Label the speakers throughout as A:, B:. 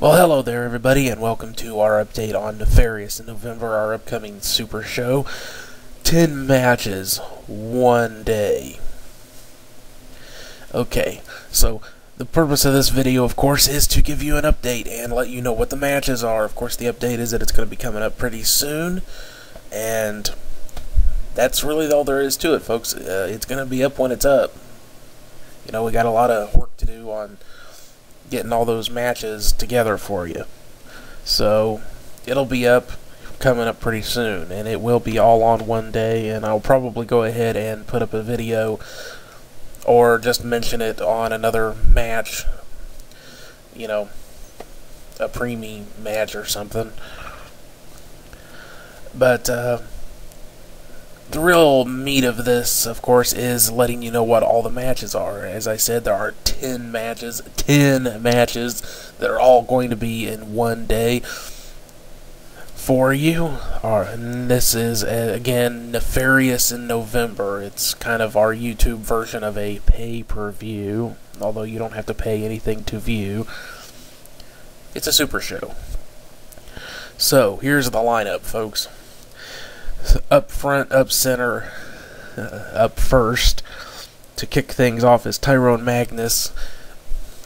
A: Well, hello there, everybody, and welcome to our update on Nefarious in November, our upcoming Super Show. 10 matches, 1 day. Okay, so the purpose of this video, of course, is to give you an update and let you know what the matches are. Of course, the update is that it's going to be coming up pretty soon, and that's really all there is to it, folks. It's going to be up when it's up. You know, we got a lot of work to do on getting all those matches together for you. So it'll be up, coming up pretty soon, and it will be all on 1 day, and I'll probably go ahead and put up a video or just mention it on another match, you know, a preemie match or something. But the real meat of this, of course, is letting you know what all the matches are. As I said, there are 10 matches that are all going to be in 1 day for you. And this is, again, Nefarious in November. It's kind of our YouTube version of a pay-per-view, although you don't have to pay anything to view. It's a super show. So, here's the lineup, folks. Up front, up center, up first, to kick things off is Tyrone Magnus,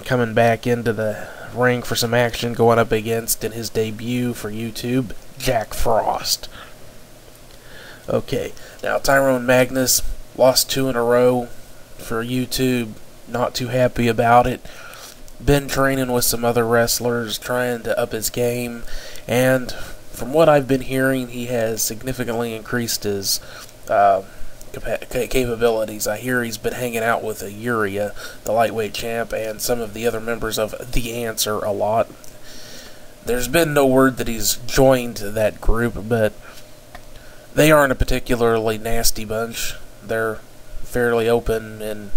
A: coming back into the ring for some action, going up against, in his debut for YouTube, Jack Frost. Okay, now Tyrone Magnus lost 2 in a row for YouTube, not too happy about it. Been training with some other wrestlers, trying to up his game, and from what I've been hearing, he has significantly increased his capabilities. I hear he's been hanging out with Uriah, the lightweight champ, and some of the other members of The Answer a lot. There's been no word that he's joined that group, but they aren't a particularly nasty bunch. They're fairly open and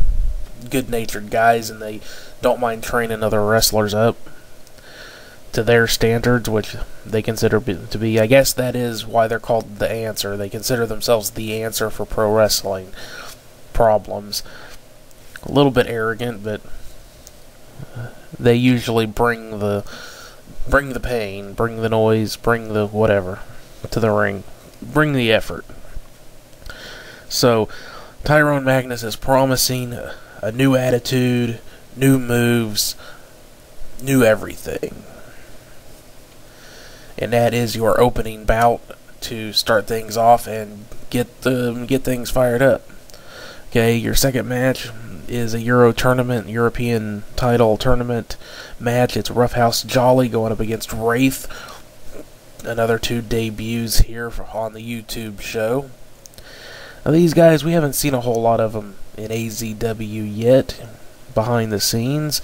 A: good-natured guys, and they don't mind training other wrestlers up to their standards, which they consider to be, I guess that is why they're called The Answer. They consider themselves the answer for pro wrestling problems. A little bit arrogant, but they usually bring the pain, bring the noise, bring the whatever to the ring, bring the effort. So Tyrone Magnus is promising a new attitude, new moves, new everything. And that is your opening bout to start things off and get things fired up. Okay, your second match is a European title tournament match. It's Roughhouse Jolly going up against Wraith. Another 2 debuts here on the YouTube show. Now these guys, we haven't seen a whole lot of them in AZW yet, behind the scenes,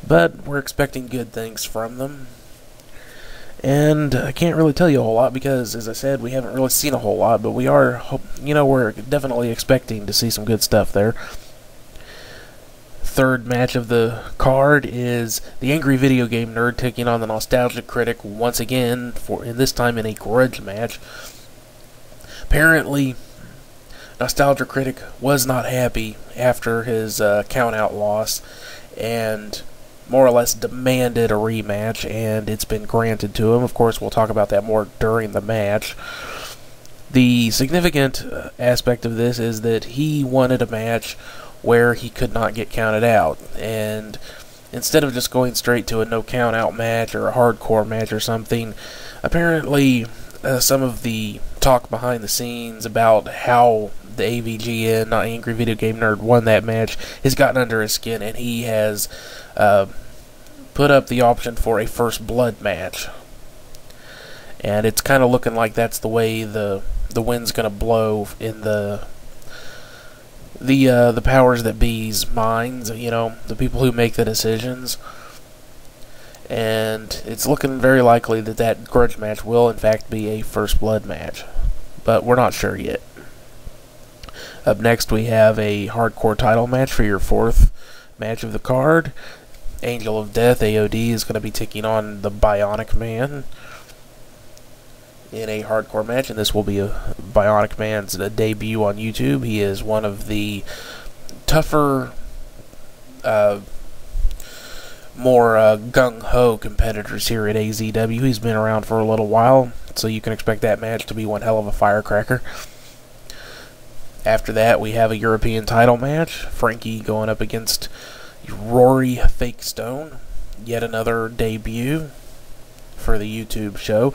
A: but we're expecting good things from them. And I can't really tell you a whole lot because, as I said, we haven't really seen a whole lot, but we are, we're definitely expecting to see some good stuff there. Third match of the card is the Angry Video Game Nerd taking on the Nostalgic Critic once again, this time in a grudge match. Apparently, Nostalgic Critic was not happy after his count-out loss, and more or less demanded a rematch, and it's been granted to him. Of course, we'll talk about that more during the match. The significant aspect of this is that he wanted a match where he could not get counted out, and instead of just going straight to a no count out match or a hardcore match or something, apparently some of the talk behind the scenes about how the AVGN, not Angry Video Game Nerd, won that match has gotten under his skin, and he has put up the option for a first blood match. And it's kind of looking like that's the way the wind's going to blow in the powers that be's minds, the people who make the decisions. And it's looking very likely that that grudge match will in fact be a first blood match, but we're not sure yet. Up next we have a hardcore title match for your 4th match of the card. Angel of Death, AOD, is going to be taking on the Bionic Man in a hardcore match, and this will be a Bionic Man's debut on YouTube. He is one of the tougher more gung-ho competitors here at AZW. He's been around for a little while, so you can expect that match to be one hell of a firecracker. After that, we have a European title match. Frankie going up against Rory Fakestone. Yet another debut for the YouTube show.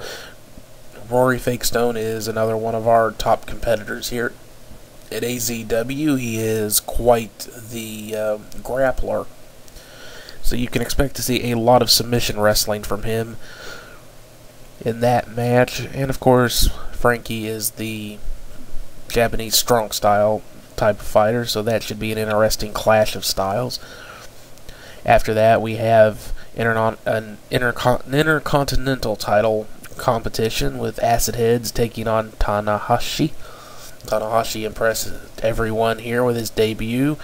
A: Rory Fakestone is another one of our top competitors here at AZW. He is quite the grappler. So you can expect to see a lot of submission wrestling from him in that match. And of course, Frankie is the Japanese strong style type of fighter, so that should be an interesting clash of styles. After that, we have an Intercontinental title competition with Acidhedz taking on Tanahashi. Tanahashi impressed everyone here with his debut,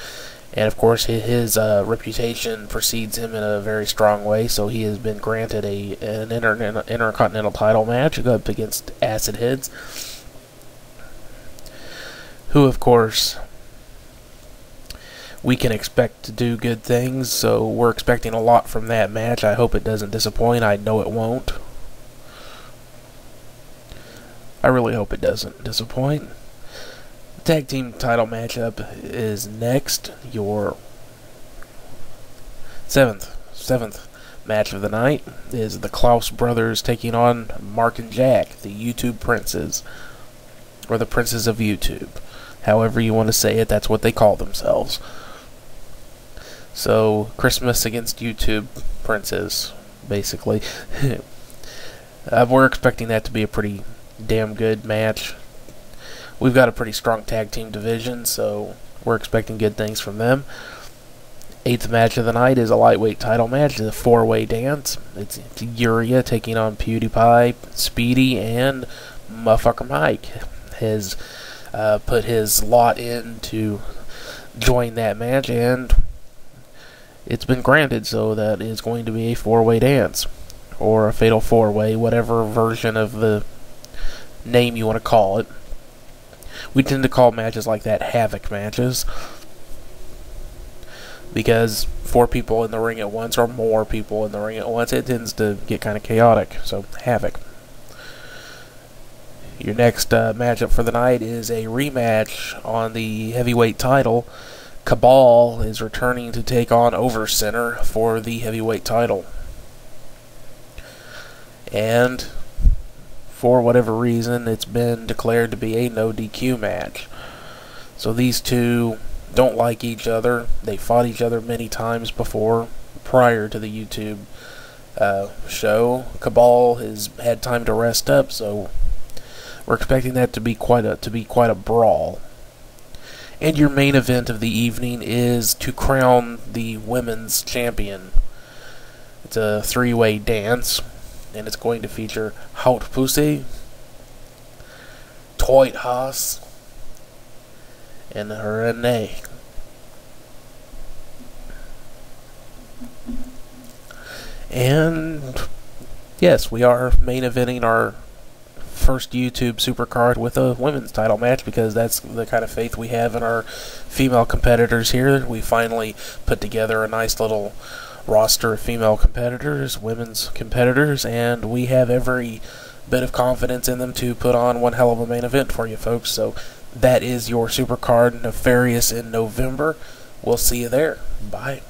A: and of course his reputation precedes him in a very strong way, so he has been granted an Intercontinental title match up against Acidhedz, who of course we can expect to do good things, so we're expecting a lot from that match. I hope it doesn't disappoint. I know it won't. I really hope it doesn't disappoint. The tag team title matchup is next. Your seventh match of the night is the Klaus brothers taking on Mark and Jack, the YouTube princes, or the princes of YouTube. However you want to say it, that's what they call themselves. So, Christmas against YouTube princes, basically. We're expecting that to be a pretty damn good match. We've got a pretty strong tag team division, so we're expecting good things from them. Eighth match of the night is a lightweight title match. It's a four-way dance. It's Uriah taking on Pewdiepie, Speedy, and motherfucker Mike has put his lot in to join that match, and it's been granted, so that is going to be a four-way dance, or a fatal four-way, whatever version of the name you want to call it. We tend to call matches like that Havok matches, because 4 people in the ring at once, or more people in the ring at once, it tends to get kind of chaotic, so Havok. Your next matchup for the night is a rematch on the heavyweight title. Cabal is returning to take on Overcenter for the heavyweight title. And for whatever reason, it's been declared to be a no DQ match. So these two don't like each other. They fought each other many times before, prior to the YouTube show. Cabal has had time to rest up, so we're expecting that to be quite a brawl. And your main event of the evening is to crown the women's champion. It's a 3-way dance, and it's going to feature Haught Poosay, Toight, and Rinnea. And yes, we are main eventing our first YouTube supercard with a women's title match, because that's the kind of faith we have in our female competitors here. We finally put together a nice little roster of female competitors, women's competitors, and we have every bit of confidence in them to put on one hell of a main event for you folks. So that is your supercard Nefarious in November. We'll see you there. Bye.